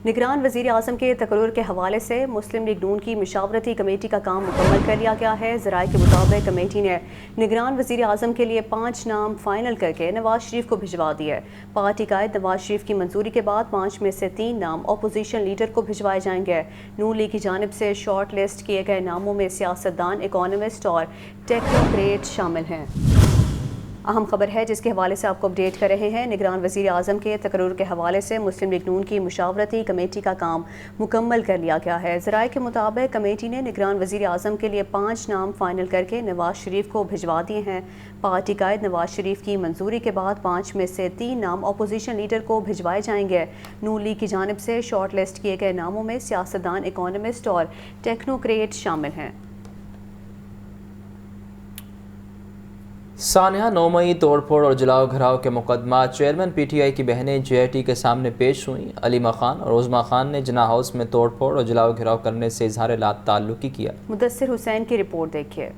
نگران وزیر اعظم کے تقرر کے حوالے سے مسلم لیگ نون کی مشاورتی کمیٹی کا کام مکمل کر لیا گیا ہے۔ ذرائع کے مطابق کمیٹی نے نگران وزیر اعظم کے لیے 5 نام فائنل کر کے نواز شریف کو بھجوا دیے۔ پارٹی قائد نواز شریف کی منظوری کے بعد 5 میں سے 3 نام اپوزیشن لیڈر کو بھجوائے جائیں گے۔ نون لیگ کی جانب سے شارٹ لسٹ کیے گئے ناموں میں سیاستدان، اکانومسٹ اور ٹیکنوکریٹ شامل ہیں۔ اہم خبر ہے جس کے حوالے سے آپ کو اپڈیٹ کر رہے ہیں۔ نگران وزیر اعظم کے تقرر کے حوالے سے مسلم لیگ نون کی مشاورتی کمیٹی کا کام مکمل کر لیا گیا ہے۔ ذرائع کے مطابق کمیٹی نے نگران وزیر اعظم کے لیے 5 نام فائنل کر کے نواز شریف کو بھجوا دیے ہیں۔ پارٹی قائد نواز شریف کی منظوری کے بعد 5 میں سے 3 نام اپوزیشن لیڈر کو بھجوائے جائیں گے۔ نون لیگ کی جانب سے شارٹ لسٹ کیے گئے ناموں میں سیاستدان، اکانومسٹ اور ٹیکنوکریٹ شامل ہیں۔ سانحہ 9 مئی توڑ پھوڑ اور جلاؤ گھراؤ کے مقدمات چیئرمین پی ٹی آئی کی بہنیں جے آئی ٹی کے سامنے پیش ہوئیں۔ علیمہ خان اور عظمیٰ خان نے جناح ہاؤس میں توڑ پھوڑ اور جلاؤ گھراؤ کرنے سے اظہار لا تعلقی کیا۔ مدثر حسین کی رپورٹ دیکھیے۔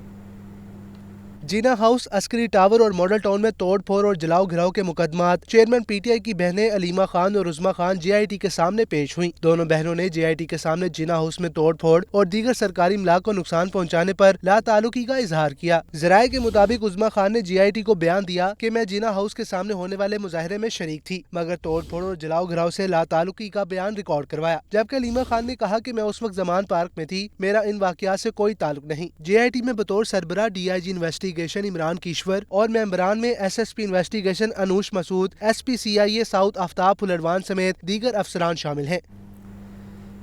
جناح ہاؤس، عسکری ٹاور اور ماڈل ٹاؤن میں توڑ پھوڑ اور جلاؤ گھراؤ کے مقدمات چیئرمین پی ٹی آئی کی بہنیں علیمہ خان اور عظمیٰ خان جے آئی ٹی کے سامنے پیش ہوئیں۔ دونوں بہنوں نے جے آئی ٹی کے سامنے جناح ہاؤس میں توڑ پھوڑ اور دیگر سرکاری املاک کو نقصان پہنچانے پر لا تعلقی کا اظہار کیا۔ ذرائع کے مطابق عظمیٰ خان نے جے آئی ٹی کو بیان دیا کہ میں جناح ہاؤس کے سامنے ہونے والے مظاہرے میں شریک تھی، مگر توڑ پھوڑ اور جلاؤ گھراؤ سے لا تعلقی کا بیان ریکارڈ کروایا، جبکہ علیمہ خان نے کہا کہ میں اس وقت زمان پارک میں تھی، میرا ان واقعات سے کوئی تعلق نہیں۔ جے آئی ٹی میں بطور سربراہ D I G investigation Imran Kishwar اور ممبران میں S S P investigation Anoush Masood, S P C I A south Aftab Phularwan سمیت دیگر افسران شامل ہیں۔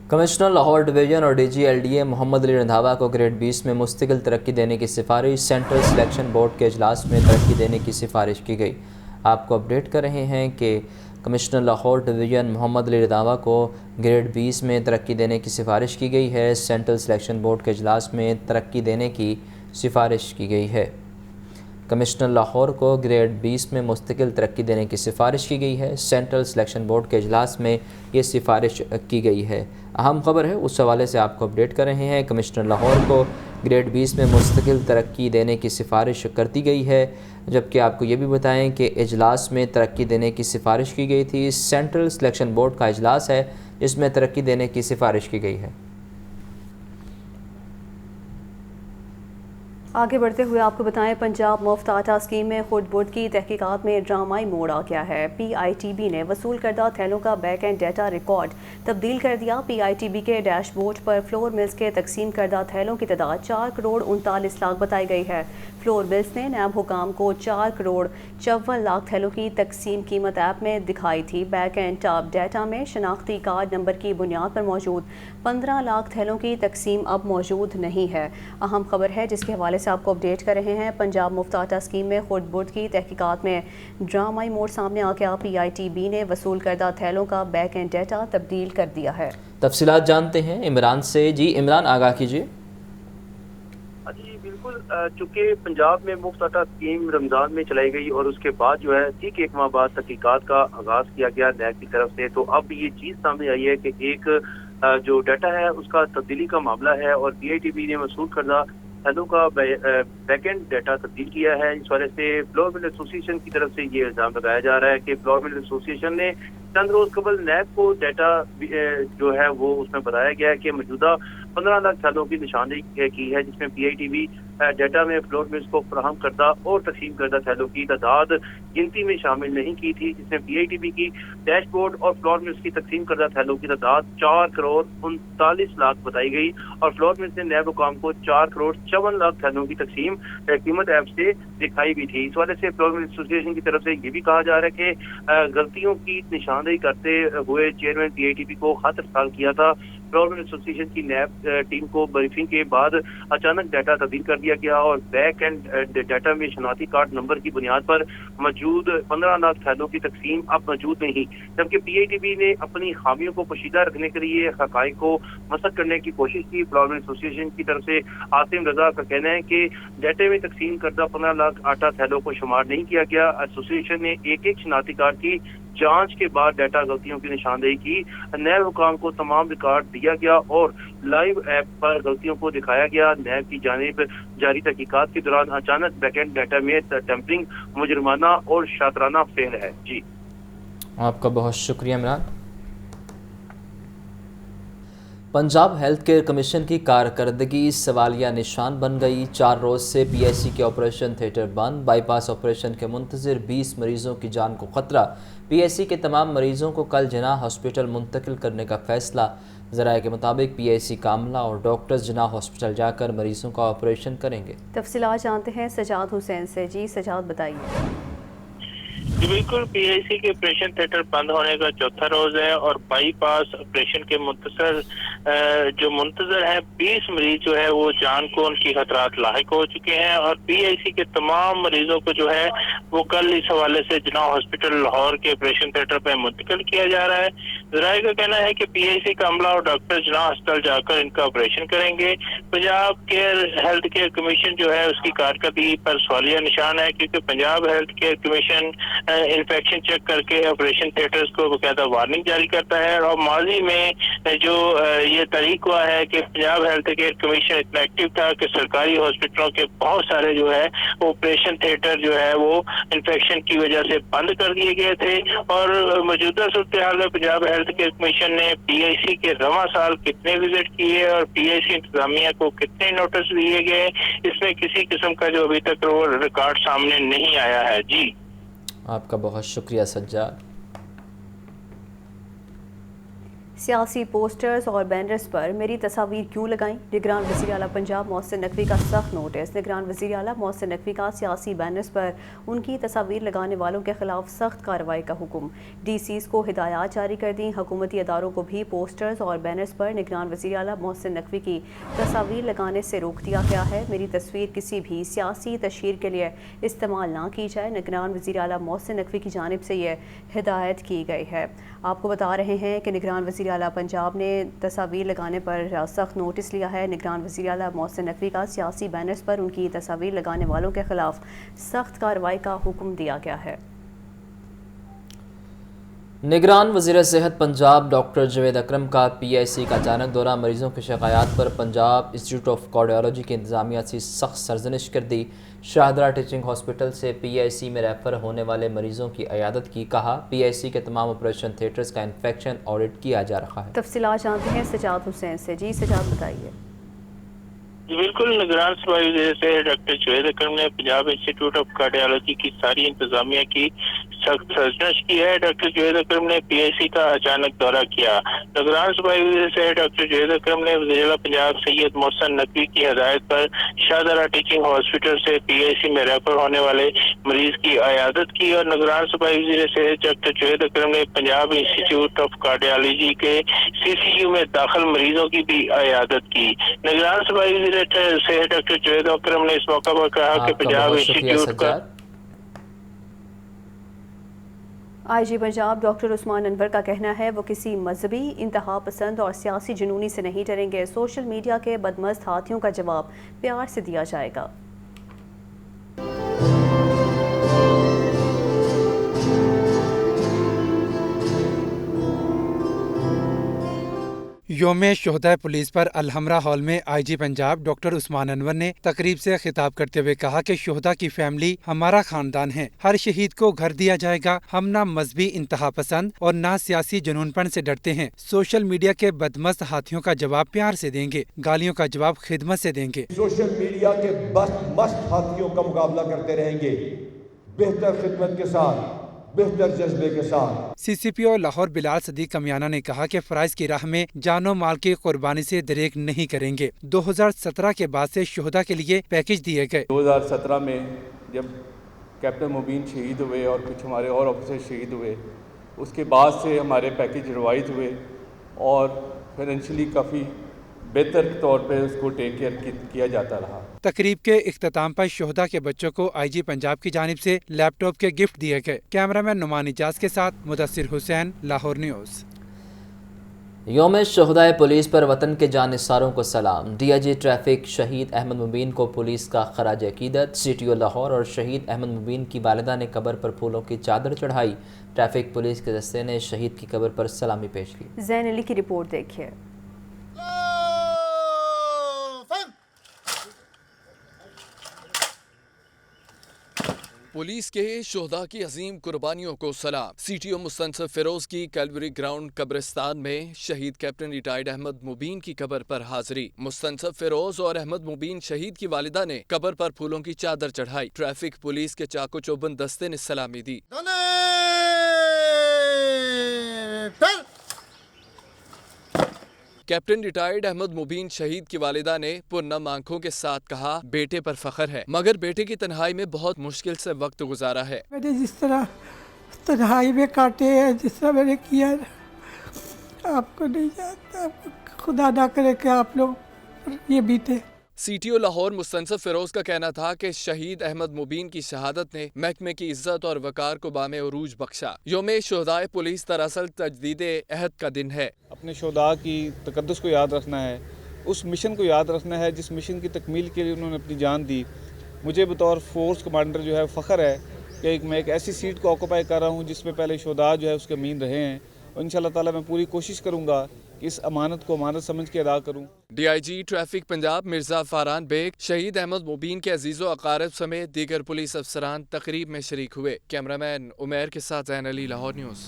کمشنر لاہور ڈویژن اور D G L D A Mohammad Ali Randhawa کو گریڈ 20 میں مستقل ترقی دینے کی سفارش سینٹرل سلیکشن بورڈ کے اجلاس میں ترقی دینے کی سفارش کی گئی۔ آپ کو اپڈیٹ کر رہے ہیں کہ کمشنر لاہور ڈویژن محمد علی رندھاوا کو گریڈ 20 میں ترقی دینے کی سفارش کی گئی ہے۔ سینٹرل سلیکشن بورڈ کے اجلاس میں ترقی دینے کی سفارش کی گئی ہے۔ کمشنر لاہور کو گریڈ 20 میں مستقل ترقی دینے کی سفارش کی گئی ہے۔ سینٹرل سلیکشن بورڈ کے اجلاس میں یہ سفارش کی گئی ہے۔ اہم خبر ہے اس حوالے سے آپ کو اپڈیٹ کر رہے ہیں۔ کمشنر لاہور کو گریڈ 20 میں مستقل ترقی دینے کی سفارش کر دی گئی ہے، جبکہ آپ کو یہ بھی بتائیں کہ اجلاس میں ترقی دینے کی سفارش کی گئی تھی۔ سینٹرل سلیکشن بورڈ کا اجلاس ہے جس میں ترقی دینے کی سفارش کی گئی ہے۔ آگے بڑھتے ہوئے آپ کو بتائیں، پنجاب مفت آٹا اسکیم میں خود بورڈ کی تحقیقات میں ڈرامائی موڑ آ گیا ہے۔ پی آئی ٹی بی نے وصول کردہ تھیلوں کا بیک اینڈ ڈیٹا ریکارڈ تبدیل کر دیا۔ پی آئی ٹی بی کے ڈیش بورڈ پر فلور ملز کے تقسیم کردہ تھیلوں کی تعداد 4 کروڑ 39 لاکھ بتائی گئی ہے۔ فلور ملز نے نیب حکام کو 4 کروڑ 54 لاکھ تھیلوں کی تقسیم قیمت ایپ میں دکھائی تھی۔ بیک اینڈ ٹاپ ڈیٹا میں شناختی کارڈ نمبر کی بنیاد پر موجود 15 لاکھ تھیلوں کی تقسیم اب موجود نہیں ہے۔ اہم خبر ہے جس کے حوالے سے آپ کو اپڈیٹ کر رہے ہیں۔ پنجاب مفت آٹا اسکیم میں خود بورڈ کی تحقیقات میں ڈرامائی موڑ سامنے آ گیا۔ پی آئی ٹی بی نے وصول کردہ تھیلوں کا بیک اینڈ ڈیٹا تبدیل کر دیا ہے۔ تفصیلات جانتے ہیں عمران سے۔ جی عمران، آگاہ کیجیے۔ جی بالکل، چونکہ پنجاب میں مفت آٹا اسکیم رمضان میں چلائی گئی اور اس کے بعد جو ہے ٹھیک 1 ماہ بعد تحقیقات کا آغاز کیا گیا نیب کی طرف سے، تو اب یہ چیز سامنے آئی ہے کہ ایک جو ڈیٹا ہے اس کا تبدیلی کا معاملہ ہے اور پی آئی ٹی بی نے وصول کردہ تھیلوں کا بیک اینڈ ڈیٹا تبدیل کیا ہے۔ اس وجہ سے فلور مل ایسوسی ایشن کی طرف سے یہ الزام لگایا جا رہا ہے کہ فلور مل ایسوسی ایشن نے چند روز قبل نیب کو ڈیٹا جو ہے وہ اس میں بتایا گیا ہے کہ موجودہ 15 لاکھ تھیلوں کی نشاندہی کی ہے، جس میں پی آئی ٹی بی ڈیٹا میں فلور ملز کو فراہم کردہ اور تقسیم کردہ تھیلوں کی تعداد گنتی میں شامل نہیں کی تھی، جس میں پی آئی ٹی بی کی ڈیش بورڈ اور فلور ملز کی تقسیم کردہ تھیلوں کی تعداد 4 کروڑ 39 لاکھ بتائی گئی اور فلور ملز نے نیب حکام کو 4 کروڑ 54 لاکھ تھیلوں کی تقسیم قیمت ایپ سے دکھائی بھی تھی۔ اس وجہ سے فلور مل ایسوسی ایشن کی طرف سے یہ بھی کہا جا رہا ہے کہ غلطیوں کی نشاندہی کرتے ہوئے chairman P I T B کو خط ارسال کیا تھا۔ فلور مل ایسوسی ایشن کی نیب ٹیم کو بریفنگ کے بعد اچانک ڈیٹا تبدیل کر دیا گیا اور بیک اینڈ ڈیٹا میں شناختی کارڈ نمبر کی بنیاد پر موجود 15 لاکھ تھیلوں کی تقسیم اب موجود نہیں، جبکہ پی آئی ٹی بی نے اپنی خامیوں کو پوشیدہ رکھنے کے لیے حقائق کو مسخ کرنے کی کوشش کی۔ فلور مل ایسوسی ایشن کی طرف سے عاصم رضا کا کہنا ہے کہ ڈیٹا میں تقسیم کردہ 15 لاکھ آٹا تھیلوں کو شمار نہیں کیا گیا۔ ایسوسی ایشن نے ایک شناختی کارڈ کی جانچ کے بعد ڈیٹا غلطیوں کی نشاندہی کی۔ نیب حکام کو تمام ریکارڈ دیا گیا اور لائیو ایپ پر غلطیوں کو دکھایا گیا۔ نیب کی جانب جاری تحقیقات کے دوران اچانک بیک اینڈ ڈیٹا میں ٹیمپرنگ مجرمانہ اور شاطرانہ فعل ہے۔ جی آپ کا بہت شکریہ Imran. Punjab health care commission की कारकर्दगी सवालिया निशान बन गई। 4 रोज़ से पीएससी के ऑपरेशन थिएटर बंद। बाईपास ऑपरेशन के मुंतज़िर 20 मरीज़ों की जान को ख़तरा। पीएससी के तमाम मरीज़ों को कल जिनाह हॉस्पिटल मुंतकिल करने का फ़ैसला। ज़राए के मुताबिक पीएससी का अमला और डॉक्टर्स जिनाह हॉस्पिटल जाकर मरीज़ों का ऑपरेशन करेंगे। तफसीलात जानते हैं सजाद हुसैन से। जी सजाद, बताइए। जी बिल्कुल, पीआईसी के ऑपरेशन थिएटर बंद होने का चौथा रोज है और बाईपास ऑपरेशन के मुंतजर है 20 मरीज जो है वो जान को उनकी खतरात लाहिक हो चुके हैं और पीआईसी के तमाम मरीजों को जो है वो कल इस हवाले से जिनाह हॉस्पिटल लाहौर के ऑपरेशन थिएटर पे मुंतकिल किया जा रहा है। ज़राए का कहना है कि पीआईसी का अमला और डॉक्टर जिनाह हॉस्पिटल जाकर इनका ऑपरेशन करेंगे। पंजाब हेल्थ केयर कमीशन जो है उसकी कारकर्दगी पर सवालिया निशान है, क्योंकि Punjab health care commission infection check करके ऑपरेशन थिएटर्स को बकायदा वार्निंग जारी करता है और माजी में जो ये तरीक हुआ है कि पंजाब हेल्थ केयर कमीशन इतना एक्टिव था कि सरकारी हॉस्पिटलों के बहुत सारे जो है ऑपरेशन थिएटर जो है वो इन्फेक्शन की वजह से बंद कर दिए गए थे। और मौजूदा सूरत हाल में पंजाब हेल्थ केयर कमीशन ने पीआईसी के रवां साल कितने विजिट किए और पीआईसी इंतजामिया को कितने नोटिस दिए गए, इसमें किसी किस्म का जो अभी तक वो रिकॉर्ड सामने नहीं आया है। जी आपका बहुत शुक्रिया सज्जाद। सियासी पोस्टर्स और बैनर्स पर मेरी तस्वीर क्यों लगाई? निगरान वज़ीर आला पंजाब मोहसिन नकवी का सख्त नोटिस। निगरान वज़ीर आला मोहसिन नकवी का सियासी बैनर्स पर उनकी तस्वीर लगाने वालों के खिलाफ सख्त कार्रवाई का हुक्म। डीसीज़ को हिदायत जारी कर दी। हुकूमती अदारों को भी पोस्टर्स और बैनर्स पर निगरान वज़ीर आला मोहसिन नकवी की तस्वीर लगाने से रोक दिया गया है। मेरी तस्वीर किसी भी सियासी तशहीर के लिए इस्तेमाल ना की जाए। निगरान वज़ीर आला मोहसिन नकवी की जानिब से यह हिदायत की गई है। आपको बता रहे हैं कि निगरान वज़ीर आला पंजाब ने तस्वीर लगाने पर सख्त नोटिस लिया है। निगरान वज़ीर आला मोहसिन नकवी का सियासी बैनर्स पर उनकी तस्वीर लगाने वालों के खिलाफ सख्त कार्रवाई का हुक्म दिया गया है। निगरान वज़ीर सेहत पंजाब डॉक्टर जावेद अकरम का पीआईसी का अचानक दौरा। मरीजों की शिकायत पर पंजाब इंस्टीट्यूट ऑफ कार्डियोलॉजी की इंतजामिया से सख्त सरजनिश कर दी। शाहदरा टीचिंग हॉस्पिटल से पीआईसी में रेफर होने वाले मरीजों की अयादत की। कहा पीआईसी के तमाम ऑपरेशन थिएटर्स का इन्फेक्शन ऑडिट किया जा रहा है। तफसीलात जानते हैं सजाद हुसैन से। जी सजाद, बताइए। जी बिल्कुल, निगरान सूबाई वज़ीर से डॉक्टर जावेद अकरम ने पंजाब इंस्टीट्यूट ऑफ कार्डियोलॉजी की सारी इंतजामिया की सख्त सरजनिश की है। डॉक्टर जावेद अकरम ने पीआईसी का अचानक दौरा किया। निगरान सूबाई वज़ीर से डॉक्टर जावेद अकरम ने वज़ीर पंजाब सैयद मोहसिन नकवी की हिदायत पर शाहदरा टीचिंग हॉस्पिटल से पीआईसी में रेफर होने वाले मरीज की अयादत की और निगरान सूबाई वज़ीर से डॉक्टर जावेद अकरम ने पंजाब इंस्टीट्यूट ऑफ कार्डियोलॉजी के सीसीयू में दाखिल मरीजों की भी अयादत की। निगरान सूबाई वज़ीर से डॉक्टर जावेद अकरम ने इस मौका पर कहा कि पंजाब इंस्टीट्यूट का आईजी पंजाब डॉक्टर उस्मान अनवर का कहना है वो किसी मजहबी इंतहा पसंद और सियासी जुनूनी से नहीं डरेंगे। सोशल मीडिया के बदमस्त हाथियों का जवाब प्यार से दिया जाएगा। योम शोहदा पुलिस पर अलहमरा हॉल में आईजी पंजाब डॉक्टर उस्मान अनवर ने तकरीब से खिताब करते हुए कहा कि शोहदा की फैमिली हमारा खानदान है। हर शहीद को घर दिया जाएगा। हम ना मजहबी इंतहा पसंद और ना सियासी जुनूनपन से डरते हैं। सोशल मीडिया के बदमस्त हाथियों का जवाब प्यार से देंगे। गालियों का जवाब खिदमत से देंगे। सोशल मीडिया के मस्त हाथियों का मुकाबला करते रहेंगे बेहतर खिदमत के साथ, बेहतर जज्बे के साथ। सीसीपीओ लाहौर बिलाल सदीक कमियाना ने कहा कि फराइज की राह में जानो माल की कुर्बानी से दरेक नहीं करेंगे। 2017 के बाद से शोहदा के लिए पैकेज दिए गए। 2017 में जब कैप्टन मुबीन शहीद हुए और कुछ हमारे और ऑफिसर शहीद हुए, उसके बाद से हमारे पैकेज रिवाइज हुए और फाइनेंशियली काफ़ी बेहतर तौर पे उसको टेक केयर किया जाता रहा। तकरीब के इख्तिताम पर शोहदा के बच्चों को आईजी पंजाब की जानिब से लैपटॉप के गिफ्ट दिए गए। कैमरामैन नुमान इजाज के साथ मुदस्सिर हुसैन, लाहौर न्यूज़। योम शोहदा पुलिस पर वतन के जानिसारों को सलाम। डीआईजी ट्रैफिक शहीद अहमद मुबीन को पुलिस का खराज अकीदत। सीटीओ लाहौर और शहीद अहमद मुबीन की वालिदा ने कब्र पर फूलों की चादर चढ़ाई। ट्रैफिक पुलिस के दस्ते ने शहीद की कब्र पर सलामी पेश की। ज़ैन अली की रिपोर्ट देखिए। पुलिस के शोहदा की अजीम कुर्बानियों को सलाम। CTO मुस्तनसब फिरोज की कैलवरी ग्राउंड कब्रिस्तान में शहीद कैप्टन रिटायर्ड अहमद मुबीन की कब्र पर हाजिरी। मुस्तनसब फिरोज और अहमद मुबीन शहीद की वालिदा ने कब्र पर फूलों की चादर चढ़ाई। ट्रैफिक पुलिस के चाको चौबंद दस्ते ने सलामी दी। कैप्टन रिटायर्ड अहमद मुबीन शहीद की वालिदा ने पुरनम आंखों के साथ कहा, बेटे पर फख्र है, मगर बेटे की तन्हाई में बहुत मुश्किल से वक्त गुजारा है। मैंने जिस तरह तन्हाई में काटे हैं, जिस तरह मैंने किया, आपको नहीं जानता, खुदा ना करे कि आप लोग ये बीते। CTO लाहौर मुस्तनसब फिरोज का कहना था कि शहीद अहमद मुबीन की शहादत ने महकमे की इज्जत और वकार को बामे उरूज बख्शा। यौम शोहदाए पुलिस दरअसल तजदीद अहद का दिन है। अपने शोहदा की तकद्दुस को याद रखना है, उस मिशन को याद रखना है जिस मिशन की तकमील के लिए उन्होंने अपनी जान दी। मुझे बतौर फोर्स कमांडर जो है फ़ख्र है कि मैं एक ऐसी सीट को ऑक्यूपाई कर रहा हूँ जिसमें पहले शोहदा जो है उसके अमीन रहे हैं, और इंशाअल्लाह ताला मैं पूरी कोशिश करूँगा कि इस अमानत को अमानत समझ के अदा करूँ। DIG ट्रैफिक पंजाब मिर्ज़ा फारान बेग शहीद अहमद मुबीन के अजीज़ो अकारिब समेत दीगर पुलिस अफसरान तकरीब में शरीक हुए। कैमरामैन उमैर के साथ ज़ैन अली, लाहौर न्यूज़।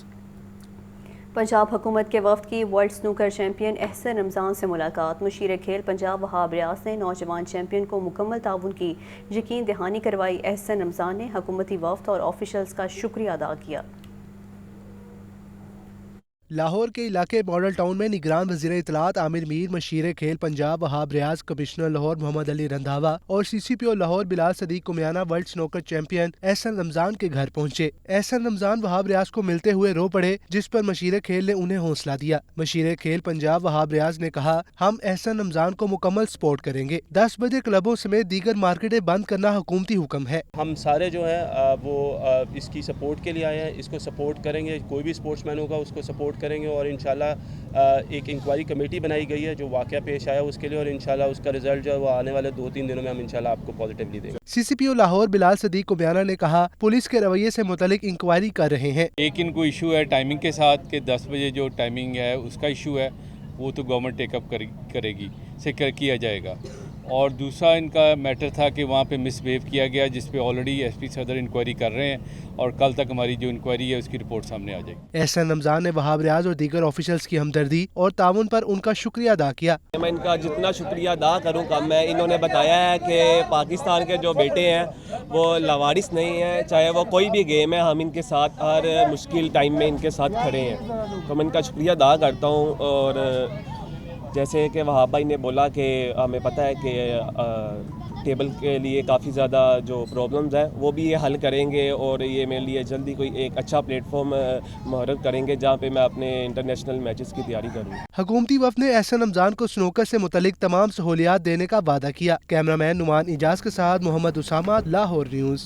पंजाब हुकूमत के वफ्द की world snooker champion Ahsan Ramzan से मुलाकात। मुशीर खेल पंजाब वहाब रियाज ने नौजवान चैंपियन को मुकम्मल ताउन की यकीन दहानी करवाई। एहसन रमज़ान ने हुकूमती वफ्द और ऑफिशल्स का शुक्रिया अदा किया। लाहौर के इलाके मॉडल टाउन में निगरान वज़ीर इत्तलात आमिर मीर, मशीर खेल पंजाब वहाब रियाज, कमिश्नर लाहौर मोहम्मद अली रंधावा और CCPO Lahore Bilal Sadiq Kamiana world snooker champion Ahsan Ramzan के घर पहुंचे। एहसन रमज़ान वहाब रियाज को मिलते हुए रो पड़े, जिस पर मशीर खेल ने उन्हें हौसला दिया। मशीर खेल पंजाब वहाब रियाज ने कहा, हम एहसन रमज़ान को मुकम्मल सपोर्ट करेंगे। 10 बजे क्लबों समेत दीगर मार्केटें बंद करना हुकूमती हुक्म है। हम सारे जो है वो इसकी सपोर्ट के लिए आए हैं, इसको सपोर्ट करेंगे। कोई भी स्पोर्ट्समैन होगा उसको सपोर्ट करेंगे, और इंशाल्लाह एक इंक्वायरी कमेटी बनाई गई है जो वाक़या पेश आया उसके लिए, और इंशाल्लाह उसका रिजल्ट जो है वो आने वाले 2-3 दिनों में हम इंशाल्लाह आपको पॉजिटिवली देंगे। CCPO लाहौर बिलाल सदीक कुमियाना ने कहा, पुलिस के रवैये से मुतालिक इंक्वायरी कर रहे हैं। एक इनको इशू है टाइमिंग के साथ कि 10 बजे जो टाइमिंग है उसका इशू है, वो तो गवर्नमेंट टेकअप करेगी, से किया जाएगा। और दूसरा इनका मैटर था कि वहाँ पे मिसबिहेव किया गया, जिस पे ऑलरेडी SP सदर इंक्वायरी कर रहे हैं, और कल तक हमारी जो इंक्वायरी है उसकी रिपोर्ट सामने आ जाएगी। एहसन रमज़ान ने वहाब रियाज और दीगर ऑफिशियल्स की हमदर्दी और ताउन पर उनका शुक्रिया अदा किया। मैं इनका जितना शुक्रिया अदा करूँ कम है। इन्होंने बताया है कि पाकिस्तान के जो बेटे हैं वो लावारिस नहीं हैं, चाहे वो कोई भी गेम है, हम इनके साथ हर मुश्किल टाइम में इनके साथ खड़े हैं, तो मैं इनका शुक्रिया अदा करता हूँ। और जैसे कि वहाब भाई ने बोला कि हमें पता है कि टेबल के लिए काफ़ी ज़्यादा जो प्रॉब्लम्स हैं वो भी ये हल करेंगे, और ये मेरे लिए जल्दी कोई एक अच्छा प्लेटफॉर्म मुहर्रर करेंगे जहाँ पे मैं अपने इंटरनेशनल मैचेस की तैयारी करूँ। हुकूमती वफ़द ने एहसन रमज़ान को स्नूकर से मुतल्लिक तमाम सहूलियात देने का वादा किया। कैमरामैन नुमान इजाज़ के साथ मोहम्मद उसामा, लाहौर न्यूज़।